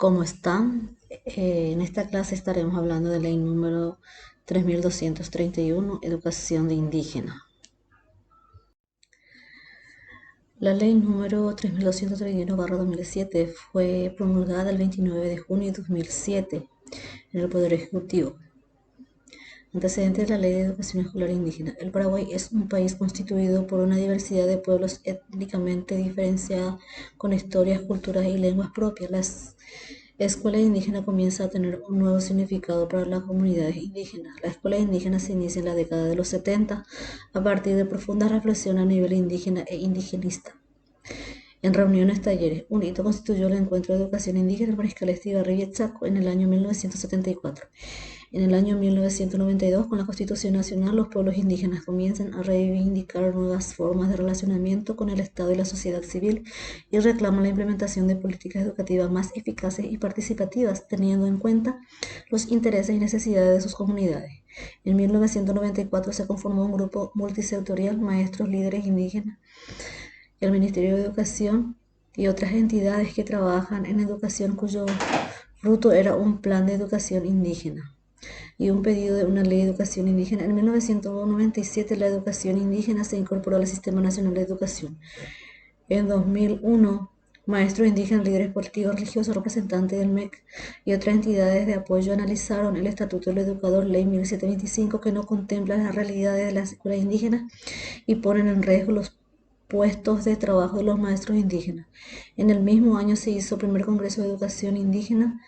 ¿Cómo están? En esta clase estaremos hablando de la ley número 3231, Educación de Indígena. La ley número 3231/2007 fue promulgada el 29 de junio de 2007 en el Poder Ejecutivo. Antecedentes de la Ley de Educación Escolar Indígena. El Paraguay es un país constituido por una diversidad de pueblos étnicamente diferenciada, con historias, culturas y lenguas propias. La escuela indígena comienza a tener un nuevo significado para las comunidades indígenas. La escuela indígena se inicia en la década de los 70 a partir de profunda reflexión a nivel indígena e indigenista. En reuniones, talleres, un hito constituyó el Encuentro de Educación Indígena Mariscal Estigarribia y Chaco en el año 1974. En el año 1992, con la Constitución Nacional, los pueblos indígenas comienzan a reivindicar nuevas formas de relacionamiento con el Estado y la sociedad civil y reclaman la implementación de políticas educativas más eficaces y participativas, teniendo en cuenta los intereses y necesidades de sus comunidades. En 1994 se conformó un grupo multisectorial, maestros, líderes indígenas, el Ministerio de Educación y otras entidades que trabajan en educación, cuyo fruto era un plan de educación indígena y un pedido de una ley de educación indígena. En 1997 la educación indígena se incorporó al Sistema Nacional de Educación. En 2001, maestros indígenas, líderes políticos, religiosos, representantes del MEC y otras entidades de apoyo analizaron el Estatuto del Educador, Ley 1725, que no contempla las realidades de las escuelas indígenas y ponen en riesgo los puestos de trabajo de los maestros indígenas. En el mismo año se hizo el primer Congreso de Educación Indígena.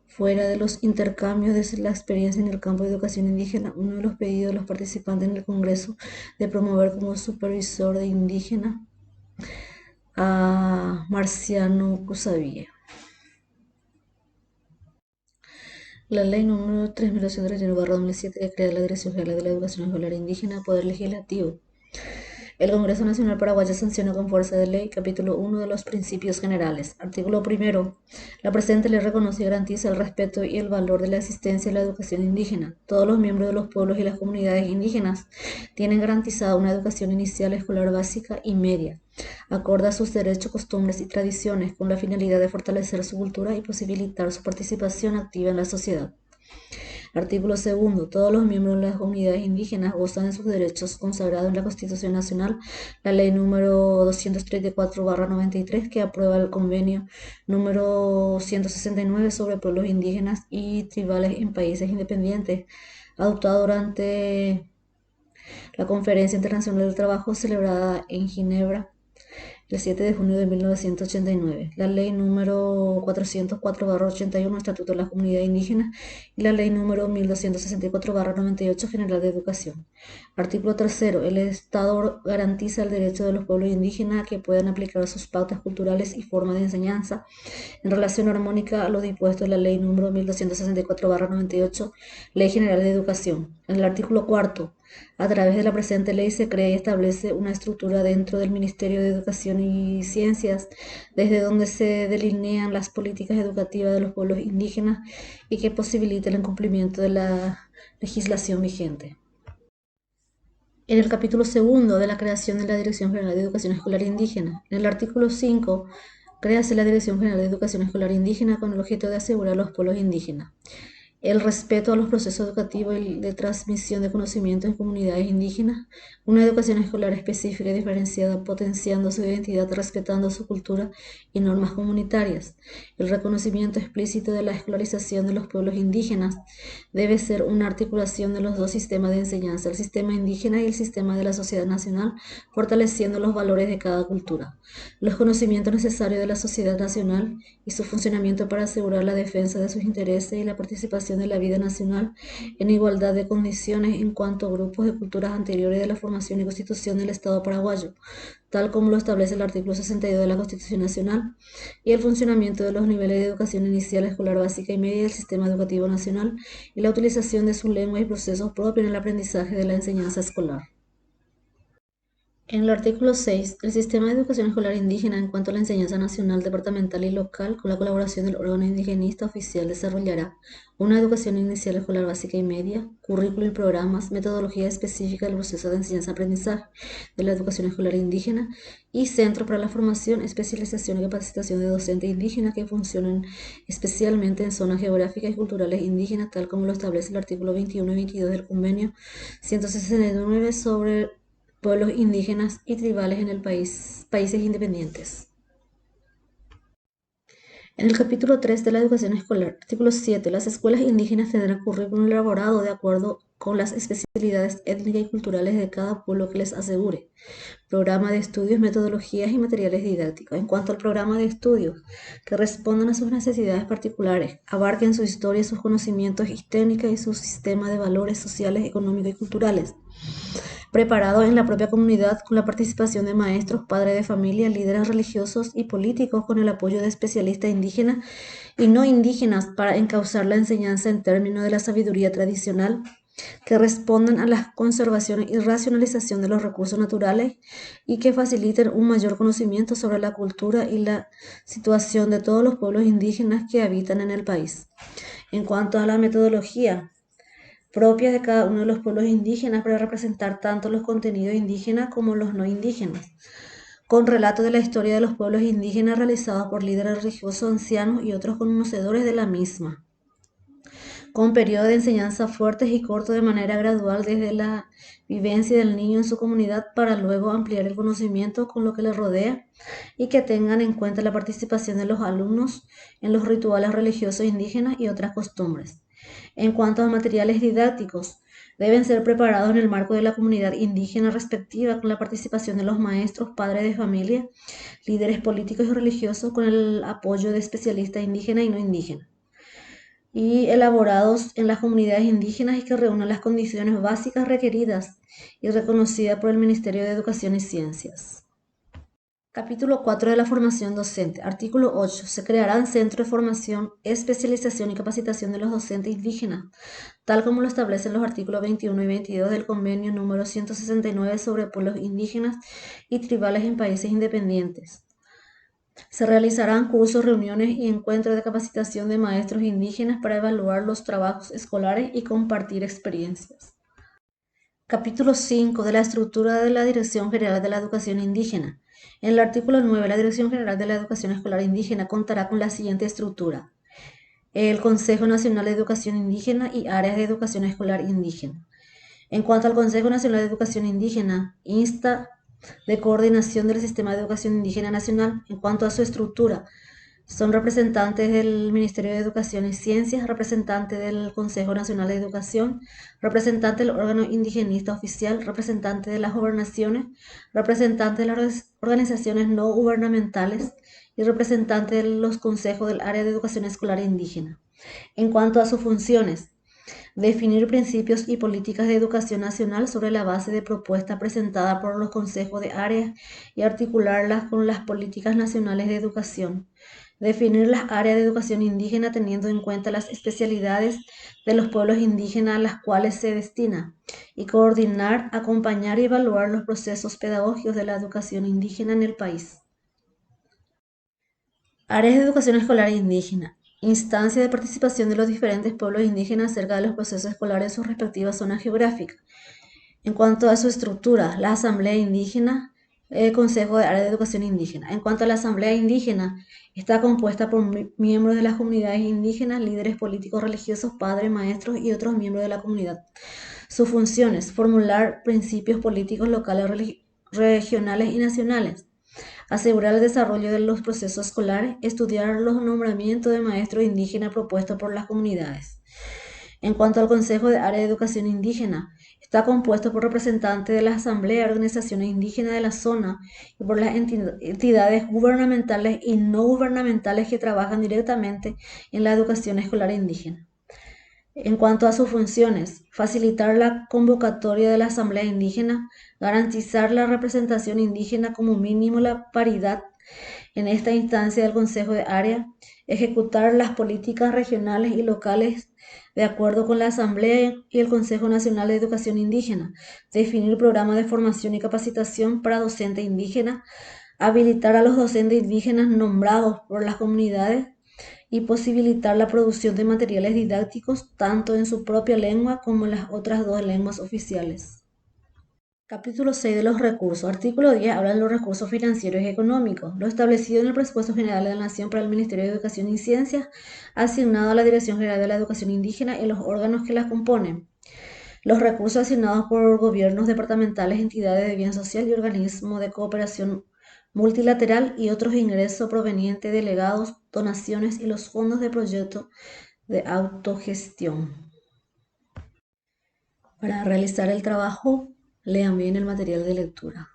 Fuera de los intercambios de la experiencia en el campo de educación indígena, uno de los pedidos de los participantes en el Congreso de promover como supervisor de indígena a Marciano Cusavilla. La ley número 3231/2007 que crea la Dirección General de la Educación Escolar Indígena, Poder Legislativo. El Congreso Nacional Paraguayo sanciona con fuerza de ley capítulo 1 de los principios generales. Artículo primero. La presente ley reconoce y garantiza el respeto y el valor de la existencia de la educación indígena. Todos los miembros de los pueblos y las comunidades indígenas tienen garantizada una educación inicial, escolar básica y media, acorde a sus derechos, costumbres y tradiciones, con la finalidad de fortalecer su cultura y posibilitar su participación activa en la sociedad. Artículo segundo. Todos los miembros de las comunidades indígenas gozan de sus derechos consagrados en la Constitución Nacional, la Ley número 234/93, que aprueba el convenio número 169 sobre pueblos indígenas y tribales en países independientes, adoptado durante la Conferencia Internacional del Trabajo celebrada en Ginebra el 7 de junio de 1989, la Ley número 404/81, Estatuto de la Comunidad Indígena, y la Ley número 1264/98, General de Educación. Artículo tercero. El Estado garantiza el derecho de los pueblos indígenas a que puedan aplicar sus pautas culturales y formas de enseñanza en relación armónica a lo dispuesto en la Ley número 1264/98, Ley General de Educación. En el artículo cuarto, a través de la presente ley se crea y establece una estructura dentro del Ministerio de Educación y Ciencias, desde donde se delinean las políticas educativas de los pueblos indígenas y que posibilita el cumplimiento de la legislación vigente. En el capítulo segundo de la creación de la Dirección General de Educación Escolar Indígena, en el artículo 5, créase la Dirección General de Educación Escolar Indígena con el objeto de asegurar a los pueblos indígenas el respeto a los procesos educativos y de transmisión de conocimientos en comunidades indígenas, una educación escolar específica y diferenciada, potenciando su identidad, respetando su cultura y normas comunitarias. El reconocimiento explícito de la escolarización de los pueblos indígenas debe ser una articulación de los dos sistemas de enseñanza, el sistema indígena y el sistema de la sociedad nacional, fortaleciendo los valores de cada cultura. Los conocimientos necesarios de la sociedad nacional y su funcionamiento para asegurar la defensa de sus intereses y la participación de la vida nacional en igualdad de condiciones en cuanto a grupos de culturas anteriores de la formación y constitución del Estado paraguayo, tal como lo establece el artículo 62 de la Constitución Nacional, y el funcionamiento de los niveles de educación inicial, escolar básica y media del sistema educativo nacional, y la utilización de su lengua y procesos propios en el aprendizaje de la enseñanza escolar. En el artículo 6, el sistema de educación escolar indígena en cuanto a la enseñanza nacional, departamental y local, con la colaboración del órgano indigenista oficial, desarrollará una educación inicial escolar básica y media, currículo y programas, metodología específica del proceso de enseñanza-aprendizaje de la educación escolar indígena y centro para la formación, especialización y capacitación de docentes indígenas que funcionen especialmente en zonas geográficas y culturales indígenas, tal como lo establece el artículo 21 y 22 del convenio 169 sobre pueblos indígenas y tribales en el países independientes. En el capítulo 3 de la educación escolar, artículo 7, las escuelas indígenas tendrán currículum elaborado de acuerdo con las especialidades étnicas y culturales de cada pueblo que les asegure, programa de estudios, metodologías y materiales didácticos. En cuanto al programa de estudios, que respondan a sus necesidades particulares, abarquen su historia, sus conocimientos y técnicas y su sistema de valores sociales, económicos y culturales, preparado en la propia comunidad con la participación de maestros, padres de familia, líderes religiosos y políticos con el apoyo de especialistas indígenas y no indígenas para encauzar la enseñanza en términos de la sabiduría tradicional, que respondan a la conservación y racionalización de los recursos naturales y que faciliten un mayor conocimiento sobre la cultura y la situación de todos los pueblos indígenas que habitan en el país. En cuanto a la metodología, propias de cada uno de los pueblos indígenas para representar tanto los contenidos indígenas como los no indígenas, con relato de la historia de los pueblos indígenas realizados por líderes religiosos, ancianos y otros conocedores de la misma, con periodos de enseñanza fuertes y cortos de manera gradual desde la vivencia del niño en su comunidad para luego ampliar el conocimiento con lo que le rodea y que tengan en cuenta la participación de los alumnos en los rituales religiosos indígenas y otras costumbres. En cuanto a materiales didácticos, deben ser preparados en el marco de la comunidad indígena respectiva con la participación de los maestros, padres de familia, líderes políticos y religiosos con el apoyo de especialistas indígenas y no indígenas, y elaborados en las comunidades indígenas y que reúnan las condiciones básicas requeridas y reconocidas por el Ministerio de Educación y Ciencias. Capítulo 4 de la formación docente. Artículo 8. Se crearán centros de formación, especialización y capacitación de los docentes indígenas, tal como lo establecen los artículos 21 y 22 del convenio número 169 sobre pueblos indígenas y tribales en países independientes. Se realizarán cursos, reuniones y encuentros de capacitación de maestros indígenas para evaluar los trabajos escolares y compartir experiencias. Capítulo 5 de la estructura de la Dirección General de la Educación Indígena. En el artículo 9, la Dirección General de la Educación Escolar Indígena contará con la siguiente estructura: el Consejo Nacional de Educación Indígena y áreas de educación escolar indígena. En cuanto al Consejo Nacional de Educación Indígena, insta de coordinación del Sistema de Educación Indígena Nacional. En cuanto a su estructura, son representantes del Ministerio de Educación y Ciencias, representante del Consejo Nacional de Educación, representante del órgano indigenista oficial, representante de las gobernaciones, representante de las organizaciones no gubernamentales y representante de los consejos del área de educación escolar indígena. En cuanto a sus funciones, definir principios y políticas de educación nacional sobre la base de propuestas presentadas por los consejos de área y articularlas con las políticas nacionales de educación. Definir las áreas de educación indígena teniendo en cuenta las especialidades de los pueblos indígenas a las cuales se destina y coordinar, acompañar y evaluar los procesos pedagógicos de la educación indígena en el país. Áreas de educación escolar indígena. Instancia de participación de los diferentes pueblos indígenas acerca de los procesos escolares en sus respectivas zonas geográficas. En cuanto a su estructura, la Asamblea Indígena, el Consejo de Área de Educación Indígena. En cuanto a la Asamblea Indígena, está compuesta por miembros de las comunidades indígenas, líderes políticos religiosos, padres, maestros y otros miembros de la comunidad. Sus funciones: formular principios políticos locales, regionales y nacionales, asegurar el desarrollo de los procesos escolares, estudiar los nombramientos de maestros indígenas propuestos por las comunidades. En cuanto al Consejo de Área de Educación Indígena, está compuesto por representantes de las asambleas y organizaciones indígenas de la zona y por las entidades gubernamentales y no gubernamentales que trabajan directamente en la educación escolar indígena. En cuanto a sus funciones, facilitar la convocatoria de la asamblea indígena, garantizar la representación indígena como mínimo la paridad en esta instancia del Consejo de Área, ejecutar las políticas regionales y locales de acuerdo con la Asamblea y el Consejo Nacional de Educación Indígena, definir programas de formación y capacitación para docentes indígenas, habilitar a los docentes indígenas nombrados por las comunidades y posibilitar la producción de materiales didácticos tanto en su propia lengua como en las otras dos lenguas oficiales. Capítulo 6 de los recursos. Artículo 10 habla de los recursos financieros y económicos. Lo establecido en el Presupuesto General de la Nación para el Ministerio de Educación y Ciencias, asignado a la Dirección General de la Educación Indígena y los órganos que las componen. Los recursos asignados por gobiernos departamentales, entidades de bien social y organismos de cooperación multilateral y otros ingresos provenientes de legados, donaciones y los fondos de proyectos de autogestión. Para realizar el trabajo, lean bien el material de lectura.